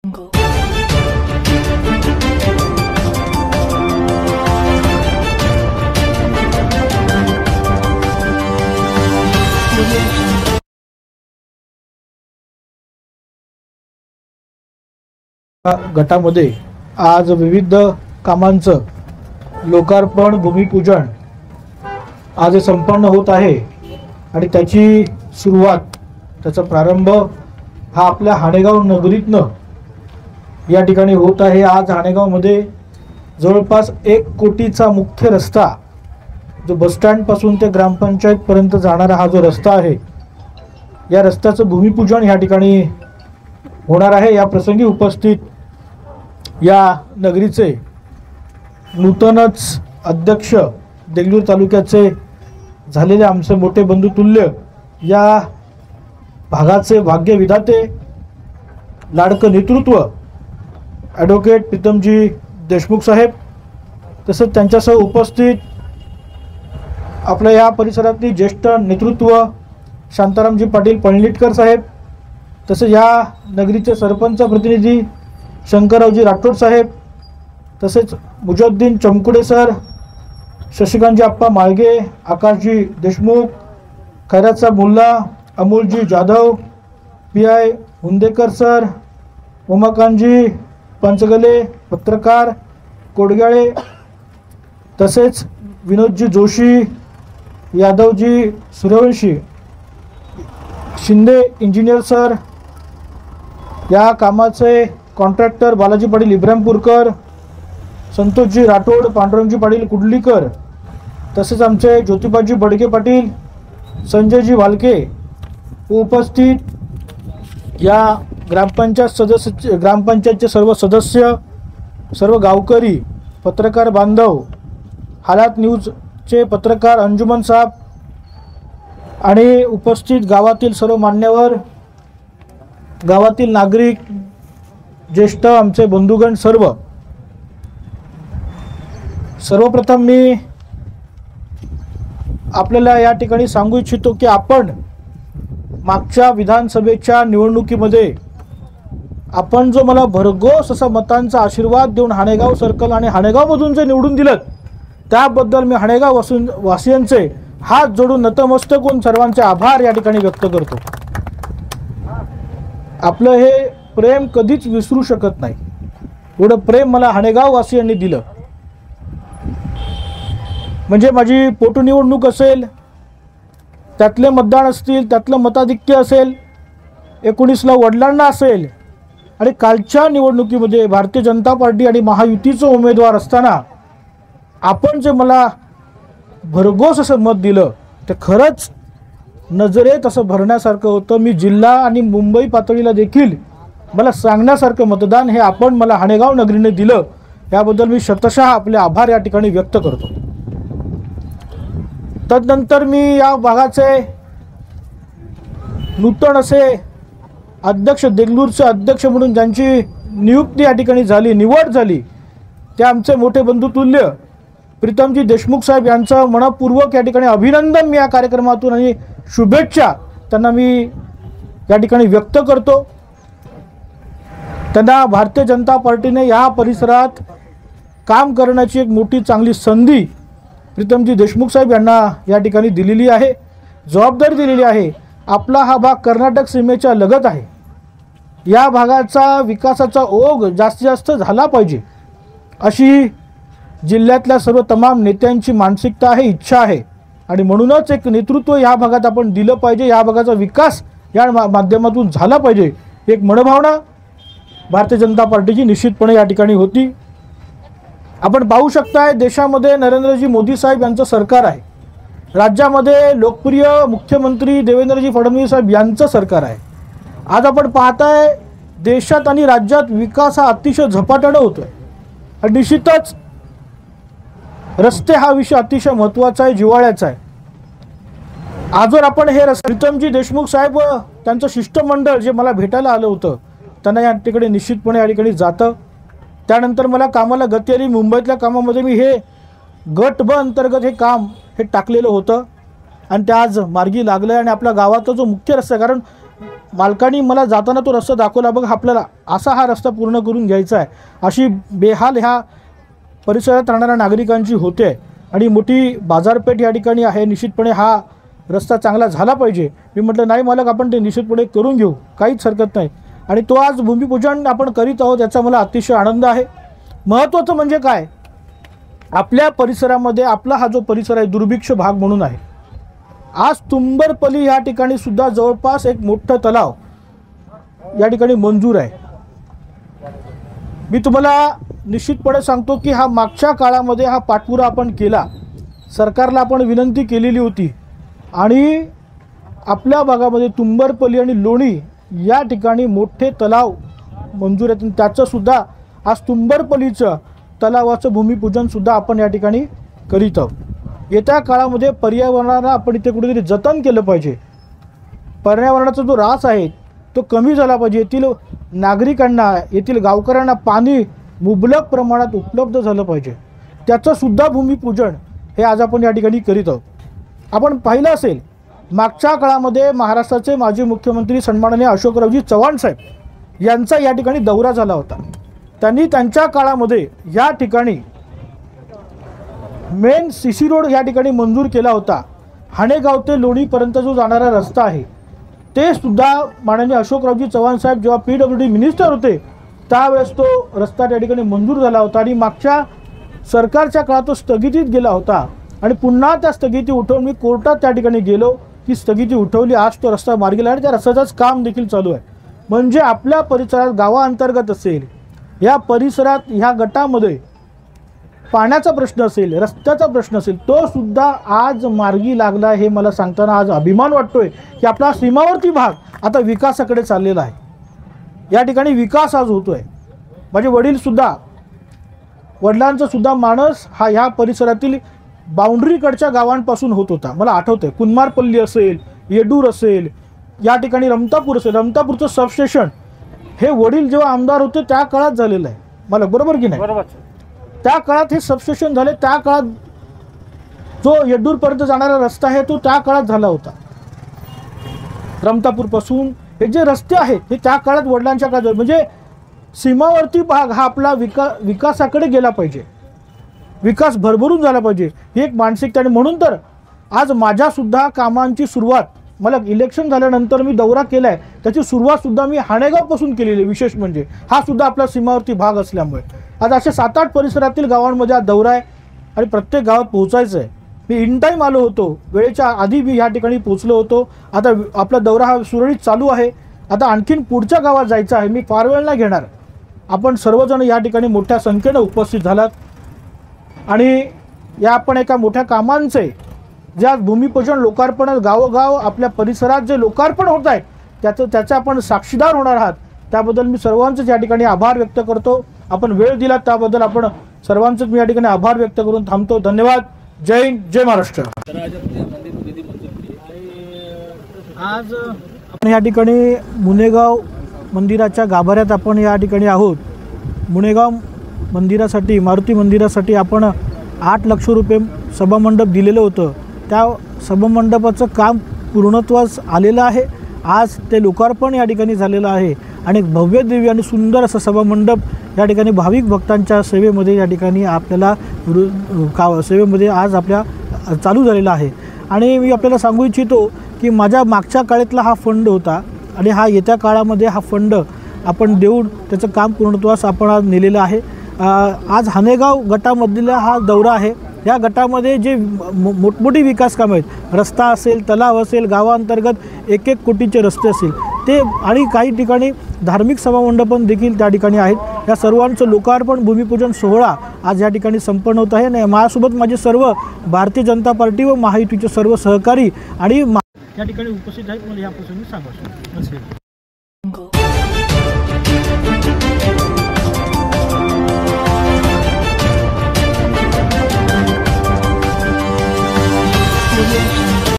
गटामध्ये आज विविध कामांचं लोकार्पण भूमिपूजन आज संपन्न होत आहे आणि त्याची सुरुवात त्याचा प्रारंभ हा आपल्या हाणेगाव नगरीतनं या ठिकाणी होत आहे। आज हाणेगावमध्ये जवळपास 1 कोटीचा मुख्य रस्ता जो बस स्टँड पासून ते ग्रामपंचायत पर्यंत जाणारा हा जो रस्ता आहे या रस्त्याचं भूमिपूजन या ठिकाणी होणार आहे। या प्रसंगी उपस्थित या नगरीचे नूतनच अध्यक्ष देगलूर तालुक्याचे झालेले आमचे मोठे बंधू तुल्य या भागाचे भाग्यविधाते लाडकं नेतृत्व ॲडव्होकेट प्रीतमजी देशमुख साहेब, तसंच त्यांच्यासह उपस्थित आपल्या या परिसरातील ज्येष्ठ नेतृत्व शांतारामजी पाटील पळणिटकर साहेब, तसेच या नगरीचे सरपंच प्रतिनिधी शंकररावजी राठोड साहेब, तसेच मुजद्दीन चमकुडे सर, शशिकांतजी आप्पा माळगे, आकाशजी देशमुख, खैरातचा मुल्ला, अमोलजी जाधव, PI हुंदेकर सर, उमाकांतजी पंचगले, पत्रकार कोडगाळे, तसेच विनोदजी जोशी, यादवजी सूर्यवंशी, शिंदे इंजिनियर सर, या कामाचे कॉन्ट्रॅक्टर बालाजी पाटील इब्राहिमपूरकर, संतोषजी राठोड, पांडुरंगजी पाटील कुडलीकर, तसेच आमचे ज्योतिबाजी बडके पाटील, संजयजी भालके उपस्थित या ग्रामपंचायतचे सर्व सदस्य, सर्व गावकरी, पत्रकार बांधव, हालात न्यूजचे पत्रकार अंजुमन साहब आणि उपस्थित गावातील सर्व मान्यवर, गावातील नागरिक, ज्येष्ठ आमचे बंधुगण सर्वप्रथम मी आपल्याला या ठिकाणी सांगू इच्छितो की आपण मागच्या विधानसभेच्या निवडणुकीमध्ये आपण जो मला भरघोस असा मतांचा आशीर्वाद देऊन हाणेगाव सर्कल आणि हाणेगावमधून जे निवडून दिलं त्याबद्दल मी हाणेगाव वासियांचे हात जोडून नतमस्तक होऊन सर्वांचे आभार या ठिकाणी व्यक्त करतो। आपलं हे प्रेम कधीच विसरू शकत नाही, एवढं प्रेम मला हाणेगाव वासियांनी दिलं। म्हणजे माझी पोटनिवडणूक असेल, त्यातले मतदान असतील, त्यातलं मताधिक्य असेल, 19ला वडिलांना असेल, आणि कालच्या निवडणुकीमध्ये भारतीय जनता पार्टी आणि महायुतीचा उमेदवार असताना आपण जे मला भरघोस असं मत दिलं ते खरंच नजरेत असं भरण्यासारखं होतं। मी जिल्हा आणि मुंबई पातळीला देखील मला सांगण्यासारखं मतदान हे आपण मला हाणेगाव नगरीने दिलं, याबद्दल मी शतशः आपले आभार या ठिकाणी व्यक्त करतो। तदनंतर मी या भागाचे नूतन असे अध्यक्ष, देगलूरचे अध्यक्ष म्हणून ज्यांची नियुक्ती या ठिकाणी झाली, निवड झाली, ते आमचे मोठे बंधू तुल्य प्रीतमजी देशमुख साहेब यांचं मनपूर्वक या ठिकाणी अभिनंदन मी या कार्यक्रमातून आणि शुभेच्छा त्यांना मी या ठिकाणी व्यक्त करतो। त्यांना भारतीय जनता पार्टीने या परिसरात काम करण्याची एक मोठी चांगली संधी प्रीतमजी देशमुख साहेब यांना या ठिकाणी दिलेली आहे, जबाबदारी दिलेली आहे। आपला हा भाग कर्नाटक सीमेच्या लगत आहे, या भागाचा विकासाचा ओघ जास्तीत जास्त झाला पाहिजे अशी जिल्ह्यातल्या सर्व तमाम नेत्यांची मानसिकता आहे, इच्छा आहे, आणि म्हणूनच एक नेतृत्व या भागात आपण दिलं पाहिजे, या भागाचा विकास या माध्यमातून झाला पाहिजे, एक मनोभावना भारतीय जनता पार्टीची निश्चितपणे या ठिकाणी होती। आपण पाहू शकताय देशामध्ये नरेंद्रजी मोदी साहेब यांचं सरकार आहे, राज्यामध्ये लोकप्रिय मुख्यमंत्री देवेंद्रजी फडणवीस साहेब यांचं सरकार आहे। आज आपण पाहताय देशात आणि राज्यात विकास हा अतिशय झपाट्याने होतोय, आणि निश्चितच रस्ते हा विषय अतिशय महत्त्वाचा आहे, जिव्हाळ्याचा आहे। आजवर आपण हे प्रीतमजी देशमुख साहेब त्यांचं शिष्टमंडळ जे मला भेटायला आलं होतं त्यांना या ठिकाणी निश्चितपणे या ठिकाणी जातं। त्यानंतर मला कामाला गती आली, मुंबईतल्या कामामध्ये मी हे गट ब अंतर्गत हे काम हे टाकलेलं होतं आणि ते आज मार्गी लागलं आहे। आणि आपल्या गावाचा जो मुख्य रस्ता, कारण मालकाने मला जाताना तो रस्ता दाखवला, बघ आपल्याला असा हा रस्ता पूर्ण करून घ्यायचा आहे, अशी बेहाल ह्या परिसरात राहणाऱ्या नागरिकांची होते आणि मोठी बाजारपेठ या ठिकाणी आहे, निश्चितपणे हा रस्ता चांगला झाला पाहिजे. मी म्हटलं नाही मालक, आपण ते निश्चितपणे करून घेऊ, काहीच हरकत नाही. आणि तो आज भूमिपूजन आपण करीत आहोत, याचा मला अतिशय आनंद आहे. महत्त्वाचं म्हणजे काय, आपल्या परिसरामध्ये आपला हा जो परिसर आहे दुर्भिक्ष भाग म्हणून आहे. आज तुंबरपल्ली या ठिकाणी सुद्धा जवळपास एक मोठं तलाव या ठिकाणी मंजूर आहे. मी तुम्हाला निश्चितपणे सांगतो की हा मागच्या काळामध्ये हा पाठपुरा आपण केला, सरकारला आपण विनंती केलेली होती आणि आपल्या भागामध्ये तुंबरपल्ली आणि लोणी या ठिकाणी मोठे तलाव मंजूर आहेत. त्याचंसुद्धा आज तुंबरपल्लीचं तलावाचं भूमिपूजनसुद्धा आपण या ठिकाणी करीत आहोत. येत्या काळामध्ये पर्यावरणाला आपण इथे कुठेतरी जतन केलं पाहिजे. पर्यावरणाचा जो ऱ्हास आहे तो कमी झाला पाहिजे. येथील नागरिकांना, येथील गावकऱ्यांना पाणी मुबलक प्रमाणात उपलब्ध झालं पाहिजे. त्याचंसुद्धा भूमिपूजन हे आज आपण या ठिकाणी करीत आहोत. आपण पाहिलं असेल, मागच्या काळामध्ये महाराष्ट्राचे माजी मुख्यमंत्री सन्माननीय अशोकरावजी चव्हाण साहेब यांचा या ठिकाणी दौरा झाला होता. त्यांनी त्यांच्या काळामध्ये या ठिकाणी मेन सीसी रोड या ठिकाणी मंजूर केला होता. हाणेगाव ते लोणीपर्यंत जो जाणारा रस्ता आहे ते सुद्धा माननीय अशोकरावजी चव्हाण साहेब जेव्हा PWD मिनिस्टर होते त्यावेळेस तो रस्ता त्या ठिकाणी मंजूर झाला होता आणि मागच्या सरकारच्या काळात तो स्थगितीत गेला होता आणि पुन्हा त्या स्थगिती उठवून मी कोर्टात त्या ठिकाणी गेलो, ती स्थगिती उठवली. आज तो रस्ता मार्गी लागला आणि त्या रस्त्याचंच काम देखील चालू आहे. म्हणजे आपल्या परिसरात गावाअंतर्गत असेल, या परिसरात ह्या गटामध्ये पाण्याचा प्रश्न असेल, रस्त्याचा प्रश्न असेल, तो सुद्धा आज मार्गी लागला. हे मला सांगताना आज अभिमान वाटतोय की आपला सीमावर्ती भाग आता विकासाकडे चाललेला आहे. या ठिकाणी विकास आज होतोय. माझे वडिलांचा सुद्धा मानस हा ह्या परिसरातील बाउंड्रीकडच्या गावांपासून होत होता. मला आठवतंय कुन्मारपल्ली असेल, येडूर असेल, या ठिकाणी रमतापूर असेल, रमतापूरचं सबस्टेशन हे वडील जेव्हा आमदार होते त्या काळात झालेलं आहे. मला बरोबर की नाही? बरोबर. त्या काळात हे सबस्टेशन झाले. त्या काळात जो येड्डूरपर्यंत जाणारा रस्ता आहे तो त्या काळात झाला होता. रमतापूरपासून हे जे रस्ते आहेत हे त्या काळात वडिलांच्या काळात, म्हणजे सीमावर्ती भाग हा आपला विकासाकडे गेला पाहिजे, विकास भरभरून झाला पाहिजे, ही एक मानसिकता. आणि म्हणून तर आज माझ्यासुद्धा कामांची सुरुवात, मला इलेक्शन झाल्यानंतर मी दौरा केला आहे, त्याची सुरुवातसुद्धा मी हाणेगावपासून केलेली आहे. विशेष म्हणजे हा सुद्धा आपला सीमावर्ती भाग असल्यामुळे आज असे 7-8 परिसरातील गावांमध्ये हा दौरा आहे आणि प्रत्येक गावात पोहोचायचं आहे. मी इन टाईम आलो होतो, वेळेच्या आधी मी या ठिकाणी पोहोचलो होतो. आता आपला दौरा हा सुरळीत चालू आहे. आता आणखीन पुढच्या गावात जायचं आहे. मी फार वेळ नाही घेणार. आपण सर्वजण या ठिकाणी मोठ्या संख्येनं उपस्थित झालात आणि या आपण एका मोठ्या कामांचे जे आज भूमिपूजन, लोकार्पण, गावोगाव आपल्या परिसरात जे लोकार्पण होत आहेत त्याचे आपण साक्षीदार होणार आहात. त्याबद्दल मी सर्वांचेच या ठिकाणी आभार व्यक्त करतो. आपण वेळ दिलात त्याबद्दल आपण सर्वांचेच मी या ठिकाणी आभार व्यक्त करून थांबतो. धन्यवाद. जय हिंद, जय महाराष्ट्र. आज आपण या ठिकाणी मुनेगाव मंदिराच्या गाभाऱ्यात आपण या ठिकाणी आहोत. मुनेगाव मंदिरासाठी, मारुती मंदिरासाठी आपण 8 लाख रुपये सभामंडप दिलेलं होतं. त्या सभामंडपाचं काम पूर्णत्वास आलेलं आहे. आज ते लोकार्पण या ठिकाणी झालेलं आहे आणि एक भव्य दिव्य आणि सुंदर असं सभामंडप या ठिकाणी भाविक भक्तांच्या सेवेमध्ये या ठिकाणी आपल्याला सेवेमध्ये आज आपल्या चालू झालेला आहे. आणि मी आपल्याला सांगू इच्छितो की माझ्या मागच्या काळातला हा फंड होता आणि हा येत्या काळामध्ये हा फंड आपण देऊन त्याचं काम पूर्णत्वास आपण आज नेलेलं आहे. आज हाणेगाव गटामधला हा दौरा आहे. या गटामध्ये जे मोठमोठी विकास कामं आहेत, रस्ता असेल, तलाव असेल, गावांतर्गत 1-1 कोटीचे रस्ते असेल ते, आणि काही ठिकाणी धार्मिक सभामंडपं देखील त्या ठिकाणी आहेत. या सर्वांचं लोकार्पण, भूमिपूजन सोहळा आज या ठिकाणी संपन्न होत आहे. आणि माझ्यासोबत माझे सर्व भारतीय जनता पार्टी व महायुतीचे सर्व सहकारी आणि या ठिकाणी उपस्थित आहेत. मला या प्रसंगी सांगायचं.